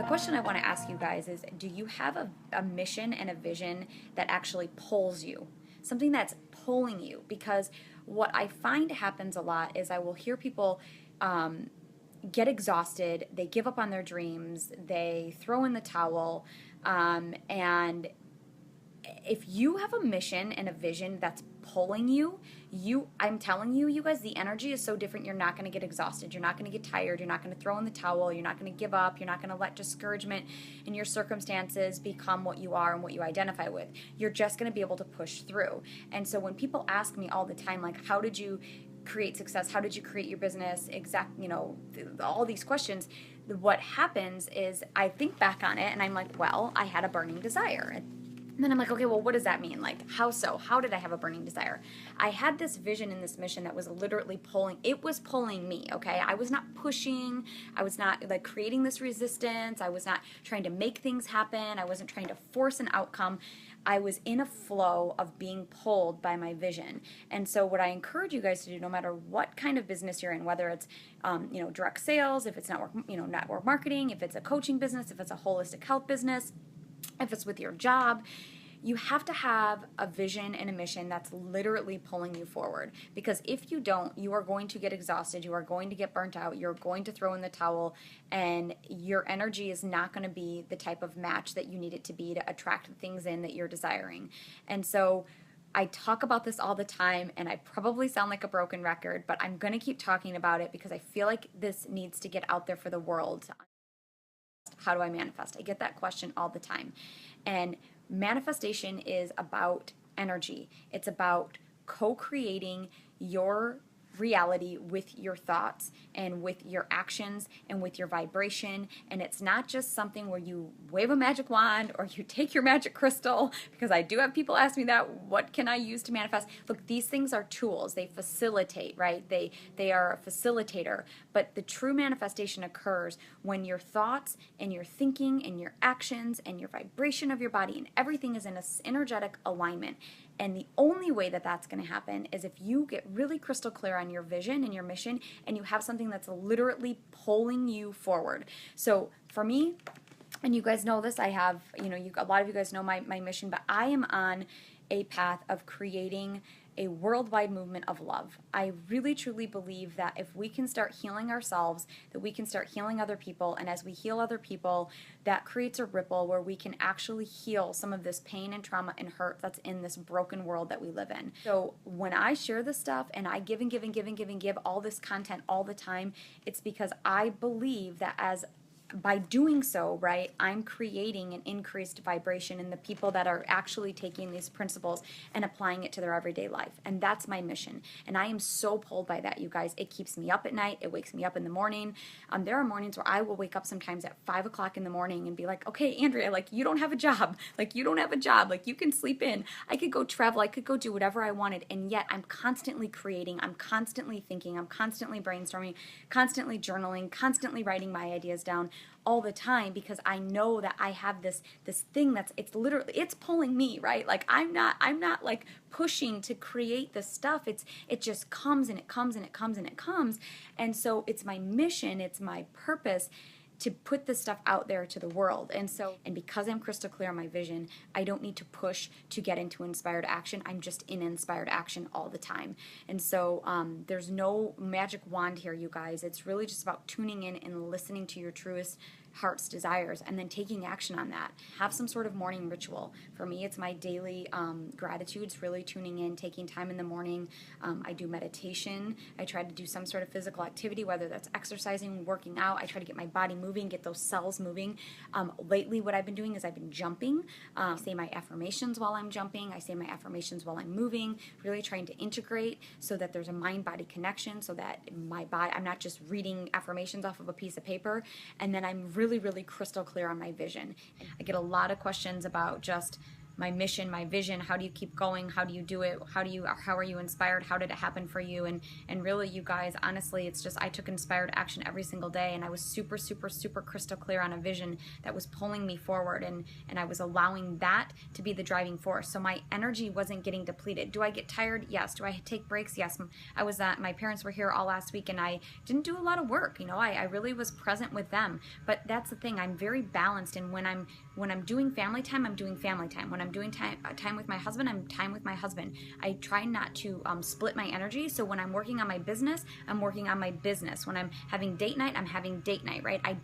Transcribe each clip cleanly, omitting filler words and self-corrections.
question I want to ask you guys is, do you have a mission and a vision that actually pulls you? Something that's pulling you? Because what I find happens a lot is I will hear people get exhausted, they give up on their dreams, they throw in the towel, and if you have a mission and a vision that's pulling you, I'm telling you, you guys, the energy is so different. You're not going to get exhausted. You're not going to get tired. You're not going to throw in the towel. You're not going to give up. You're not going to let discouragement in your circumstances become what you are and what you identify with. You're just going to be able to push through. And so when people ask me all the time, like, how did you create success? How did you create your business? All these questions. What happens is I think back on it and I'm like, well, I had a burning desire. And then I'm like, okay, well, what does that mean? Like, how so? How did I have a burning desire? I had this vision and this mission that was literally it was pulling me, okay? I was not pushing. I was not like creating this resistance. I was not trying to make things happen. I wasn't trying to force an outcome. I was in a flow of being pulled by my vision. And so what I encourage you guys to do, no matter what kind of business you're in, whether it's, direct sales, if it's network marketing, if it's a coaching business, if it's a holistic health business, if it's with your job, you have to have a vision and a mission that's literally pulling you forward. Because if you don't, you are going to get exhausted, you are going to get burnt out, you're going to throw in the towel, and your energy is not going to be the type of match that you need it to be to attract the things in that you're desiring. And so I talk about this all the time, and I probably sound like a broken record, but I'm going to keep talking about it because I feel like this needs to get out there for the world. How do I manifest? I get that question all the time. And manifestation is about energy. It's about co-creating your reality with your thoughts and with your actions and with your vibration. And it's not just something where you wave a magic wand or you take your magic crystal, because I do have people ask me that, what can I use to manifest? Look, these things are tools. They facilitate, right? They are a facilitator. But the true manifestation occurs when your thoughts and your thinking and your actions and your vibration of your body and everything is in an energetic alignment. And the only way that that's going to happen is if you get really crystal clear on your vision and your mission and you have something that's literally pulling you forward. So for me, and you guys know this, I have, a lot of you guys know my mission, but I am on a path of creating a worldwide movement of love. I really truly believe that if we can start healing ourselves, that we can start healing other people, and as we heal other people, that creates a ripple where we can actually heal some of this pain and trauma and hurt that's in this broken world that we live in. So when I share this stuff and I give and give and give and give and give all this content all the time, it's because I believe that by doing so, right, I'm creating an increased vibration in the people that are actually taking these principles and applying it to their everyday life. And that's my mission. And I am so pulled by that, you guys. It keeps me up at night. It wakes me up in the morning. There are mornings where I will wake up sometimes at 5 o'clock in the morning and be like, okay, Andrea, like, you don't have a job. Like, you don't have a job. Like, you can sleep in. I could go travel. I could go do whatever I wanted. And yet I'm constantly creating. I'm constantly thinking. I'm constantly brainstorming, constantly journaling, constantly writing my ideas down all the time, because I know that I have this thing it's pulling me, right? Like I'm not like pushing to create this stuff. It just comes and it comes and it comes and it comes. And so it's my mission, it's my purpose to put this stuff out there to the world. And because I'm crystal clear on my vision, I don't need to push to get into inspired action. I'm just in inspired action all the time. And so there's no magic wand here, you guys. It's really just about tuning in and listening to your truest heart's desires and then taking action on that. Have some sort of morning ritual. For me, it's my daily gratitudes, really tuning in, taking time in the morning. I do meditation. I try to do some sort of physical activity, whether that's exercising, working out. I try to get my body moving, get those cells moving. Lately, what I've been doing is I've been jumping. I say my affirmations while I'm jumping. I say my affirmations while I'm moving, really trying to integrate so that there's a mind-body connection, so that I'm not just reading affirmations off of a piece of paper, and then I'm really crystal clear on my vision. I get a lot of questions about just my mission, my vision. How do you keep going? How do you do it? How are you inspired? How did it happen for you? And really, you guys, honestly, it's just I took inspired action every single day, and I was super, super, super crystal clear on a vision that was pulling me forward, and I was allowing that to be the driving force. So my energy wasn't getting depleted. Do I get tired? Yes. Do I take breaks? Yes. I was my parents were here all last week, and I didn't do a lot of work. I really was present with them. But that's the thing. I'm very balanced, and when I'm doing family time, I'm doing family time. When I'm doing time with my husband, I'm time with my husband. I try not to split my energy. So when I'm working on my business, I'm working on my business. When I'm having date night, I'm having date night, right? I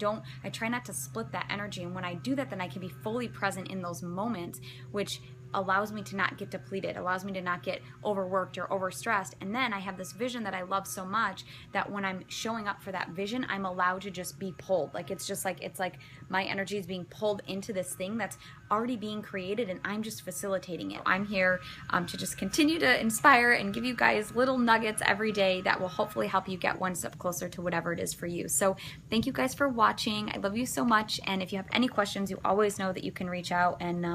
try not to split that energy. And when I do that, then I can be fully present in those moments, which allows me to not get depleted, allows me to not get overworked or overstressed. And then I have this vision that I love so much that when I'm showing up for that vision, I'm allowed to just be pulled. Like it's like my energy is being pulled into this thing that's already being created, and I'm just facilitating it. I'm here to just continue to inspire and give you guys little nuggets every day that will hopefully help you get one step closer to whatever it is for you. So thank you guys for watching. I love you so much. And if you have any questions, you always know that you can reach out. And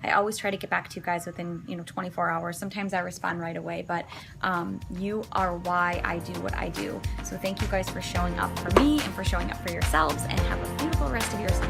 I always try to get back to you guys within 24 hours. Sometimes I respond right away, but you are why I do what I do. So thank you guys for showing up for me and for showing up for yourselves, and have a beautiful rest of your Sunday.